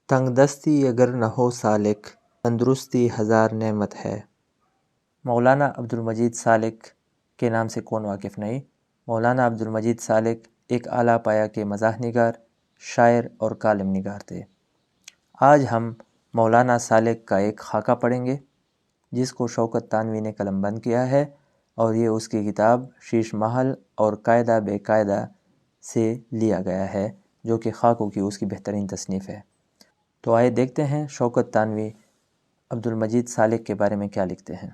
تنگ دستی اگر نہ ہو سالک، تندرستی ہزار نعمت ہے۔ مولانا عبدالمجید سالک کے نام سے کون واقف نہیں؟ مولانا عبدالمجید سالک ایک اعلیٰ پایہ کے مزاح نگار، شاعر اور کالم نگار تھے۔ آج ہم مولانا سالک کا ایک خاکہ پڑھیں گے جس کو شوکت تانوی نے قلم بند کیا ہے، اور یہ اس کی کتاب شیش محل اور قاعدہ بے قاعدہ سے لیا گیا ہے، جو کہ خاکوں کی اس کی بہترین تصنیف ہے۔ تو آئے دیکھتے ہیں شوکت تانوی عبدالمجید سالک کے بارے میں کیا لکھتے ہیں۔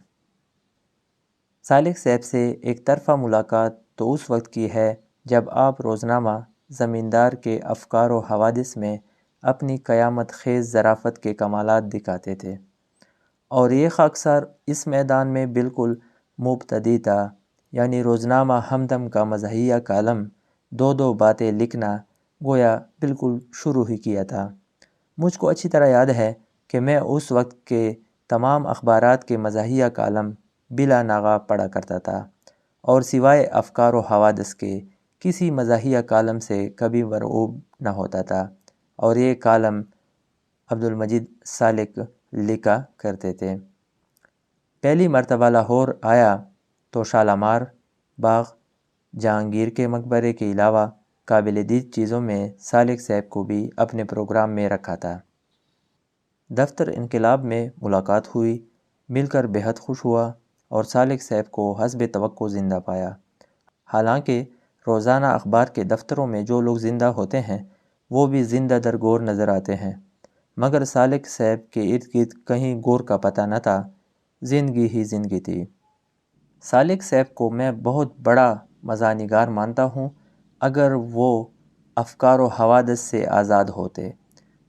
سالک صاحب سے ایک طرفہ ملاقات تو اس وقت کی ہے جب آپ روزنامہ زمیندار کے افکار و حوادث میں اپنی قیامت خیز ظرافت کے کمالات دکھاتے تھے، اور یہ خاکسار اس میدان میں بالکل مبتدی تھا، یعنی روزنامہ ہمدم کا مزاحیہ کالم دو باتیں لکھنا گویا بالکل شروع ہی کیا تھا۔ مجھ کو اچھی طرح یاد ہے کہ میں اس وقت کے تمام اخبارات کے مزاحیہ کالم بلا ناغہ پڑھا کرتا تھا، اور سوائے افکار و حوادث کے کسی مزاحیہ کالم سے کبھی مرعوب نہ ہوتا تھا، اور یہ کالم عبدالمجید سالک لکھا کرتے تھے۔ پہلی مرتبہ لاہور آیا تو شالامار باغ، جہانگیر کے مقبرے کے علاوہ قابل دید چیزوں میں سالک صاحب کو بھی اپنے پروگرام میں رکھا تھا۔ دفتر انقلاب میں ملاقات ہوئی، مل کر بہت خوش ہوا، اور سالک صاحب کو حسب توقع زندہ پایا۔ حالانکہ روزانہ اخبار کے دفتروں میں جو لوگ زندہ ہوتے ہیں وہ بھی زندہ در گور نظر آتے ہیں، مگر سالک صاحب کے ارد گرد کہیں گور کا پتہ نہ تھا، زندگی ہی زندگی تھی۔ سالک صاحب کو میں بہت بڑا مزاح نگار مانتا ہوں۔ اگر وہ افکار و حوادث سے آزاد ہوتے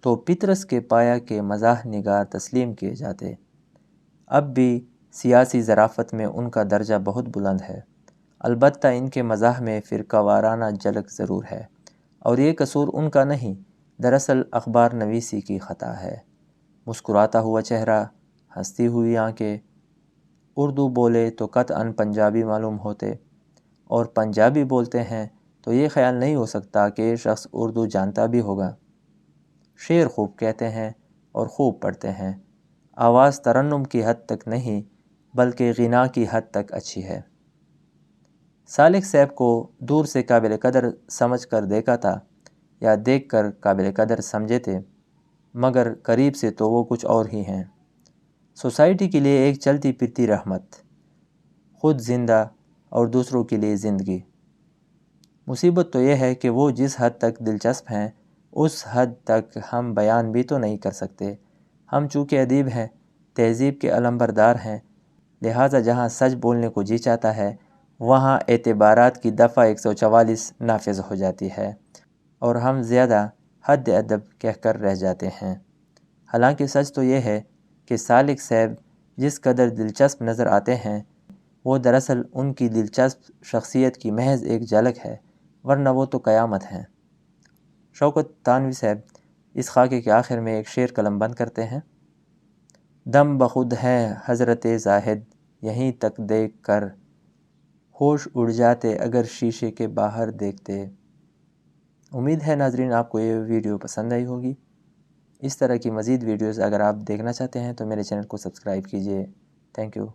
تو پطرس کے پایہ کے مزاح نگار تسلیم کیے جاتے۔ اب بھی سیاسی ظرافت میں ان کا درجہ بہت بلند ہے، البتہ ان کے مزاح میں فرقہ وارانہ جھلک ضرور ہے، اور یہ قصور ان کا نہیں، دراصل اخبار نویسی کی خطا ہے۔ مسکراتا ہوا چہرہ، ہنستی ہوئی آنکھیں، اردو بولے تو قطعاً پنجابی معلوم ہوتے، اور پنجابی بولتے ہیں تو یہ خیال نہیں ہو سکتا کہ یہ شخص اردو جانتا بھی ہوگا۔ شعر خوب کہتے ہیں اور خوب پڑھتے ہیں، آواز ترنم کی حد تک نہیں بلکہ غنا کی حد تک اچھی ہے۔ سالک صاحب کو دور سے قابل قدر سمجھ کر دیکھا تھا، یا دیکھ کر قابل قدر سمجھے تھے، مگر قریب سے تو وہ کچھ اور ہی ہیں۔ سوسائٹی کے لیے ایک چلتی پھرتی رحمت، خود زندہ اور دوسروں کے لیے زندگی۔ مصیبت تو یہ ہے کہ وہ جس حد تک دلچسپ ہیں اس حد تک ہم بیان بھی تو نہیں کر سکتے۔ ہم چونکہ ادیب ہیں، تہذیب کے علمبردار ہیں، لہٰذا جہاں سچ بولنے کو جی چاہتا ہے وہاں اعتبارات کی دفعہ 144 نافذ ہو جاتی ہے، اور ہم زیادہ حد ادب کہہ کر رہ جاتے ہیں۔ حالانکہ سچ تو یہ ہے کہ سالک صاحب جس قدر دلچسپ نظر آتے ہیں وہ دراصل ان کی دلچسپ شخصیت کی محض ایک جھلک ہے، ورنہ وہ تو قیامت ہیں۔ شوکت تانوی صاحب اس خاکے کے آخر میں ایک شعر قلم بند کرتے ہیں: دم بخود ہے حضرت زاہد یہیں تک دیکھ کر، ہوش اڑ جاتے اگر شیشے کے باہر دیکھتے۔ امید ہے ناظرین آپ کو یہ ویڈیو پسند آئی ہوگی۔ اس طرح کی مزید ویڈیوز اگر آپ دیکھنا چاہتے ہیں تو میرے چینل کو سبسکرائب کیجیے۔ Thank you.